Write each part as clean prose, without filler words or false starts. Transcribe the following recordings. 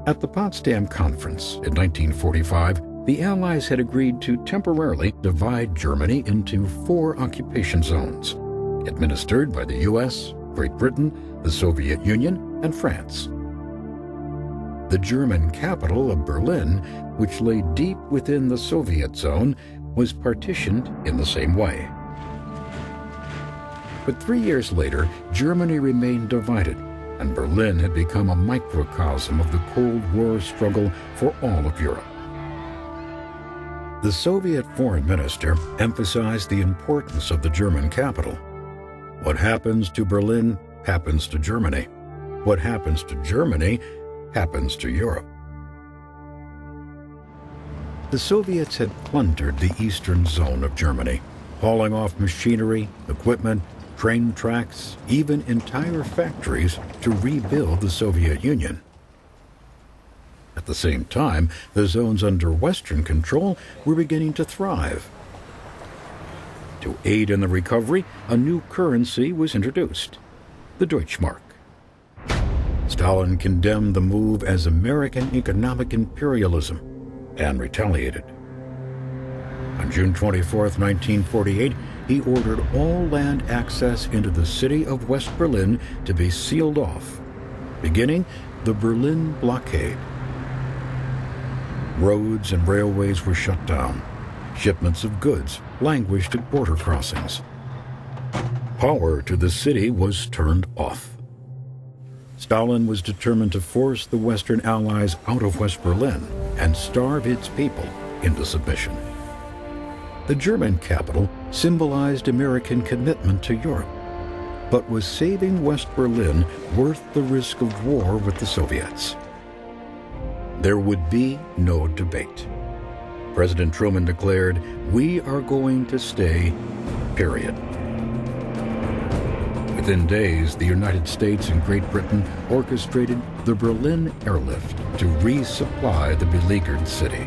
At the Potsdam Conference in 1945, the Allies had agreed to temporarily divide Germany into 4 occupation zones, administered by the U.S., Great Britain, the Soviet Union, and France. The German capital of Berlin, which lay deep within the Soviet zone, was partitioned in the same way. But 3 years later, Germany remained divided, and Berlin had become a microcosm of the Cold War struggle for all of Europe. The Soviet foreign minister emphasized the importance of the German capital. What happens to Berlin happens to Germany. What happens to Germany happens to Europe. The Soviets had plundered the eastern zone of Germany, hauling off machinery, equipment, train tracks, even entire factories to rebuild the Soviet Union. At the same time, the zones under Western control were beginning to thrive. To aid in the recovery, a new currency was introduced, the Deutschmark. Stalin condemned the move as American economic imperialism and retaliated. On June 24, 1948, he ordered all land access into the city of West Berlin to be sealed off, beginning the Berlin blockade. Roads and railways were shut down. Shipments of goods languished at border crossings. Power to the city was turned off. Stalin was determined to force the Western Allies out of West Berlin and starve its people into submission. The German capital symbolized American commitment to Europe, but was saving West Berlin worth the risk of war with the Soviets? There would be no debate. President Truman declared, "We are going to stay, period." Within days, the United States and Great Britain orchestrated the Berlin Airlift to resupply the beleaguered city.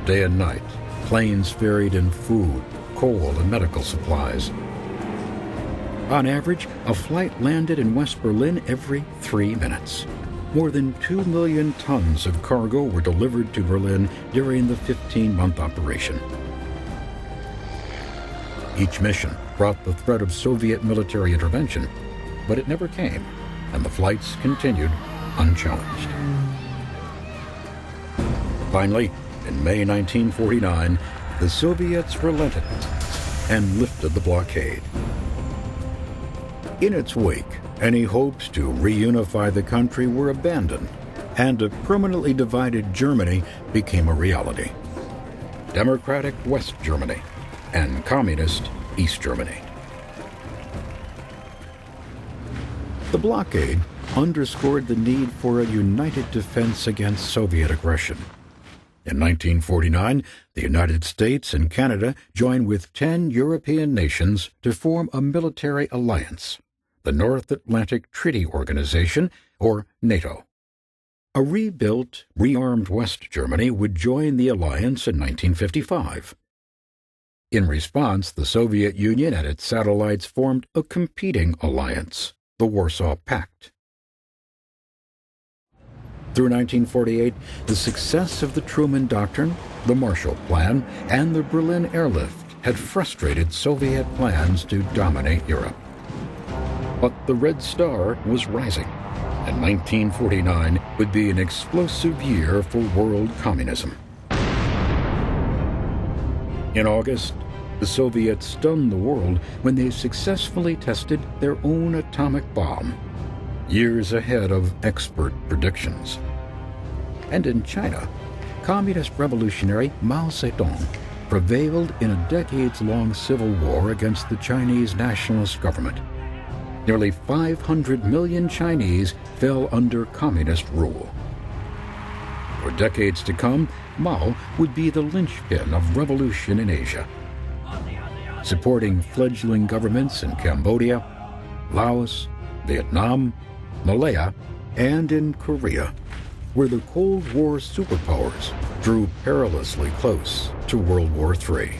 Day and night, planes ferried in food, coal, and medical supplies. On average, a flight landed in West Berlin every 3 minutes. More than 2 million tons of cargo were delivered to Berlin during the 15-month operation. Each mission brought the threat of Soviet military intervention, but it never came, and the flights continued unchallenged. Finally, in May 1949, the Soviets relented and lifted the blockade. In its wake, any hopes to reunify the country were abandoned, and a permanently divided Germany became a reality. Democratic West Germany and Communist East Germany. The blockade underscored the need for a united defense against Soviet aggression. In 1949, the United States and Canada joined with 10 European nations to form a military alliance, the North Atlantic Treaty Organization, or NATO. A rebuilt, rearmed West Germany would join the alliance in 1955. In response, the Soviet Union and its satellites formed a competing alliance, the Warsaw Pact. Through 1948, the success of the Truman Doctrine, the Marshall Plan, and the Berlin Airlift had frustrated Soviet plans to dominate Europe. But the Red Star was rising, and 1949 would be an explosive year for world communism. In August, the Soviets stunned the world when they successfully tested their own atomic bomb, years ahead of expert predictions. And in China, communist revolutionary Mao Zedong prevailed in a decades-long civil war against the Chinese nationalist government. Nearly 500 million Chinese fell under communist rule. For decades to come, Mao would be the linchpin of revolution in Asia, supporting fledgling governments in Cambodia, Laos, Vietnam, Malaya, and in Korea, where the Cold War superpowers drew perilously close to World War III.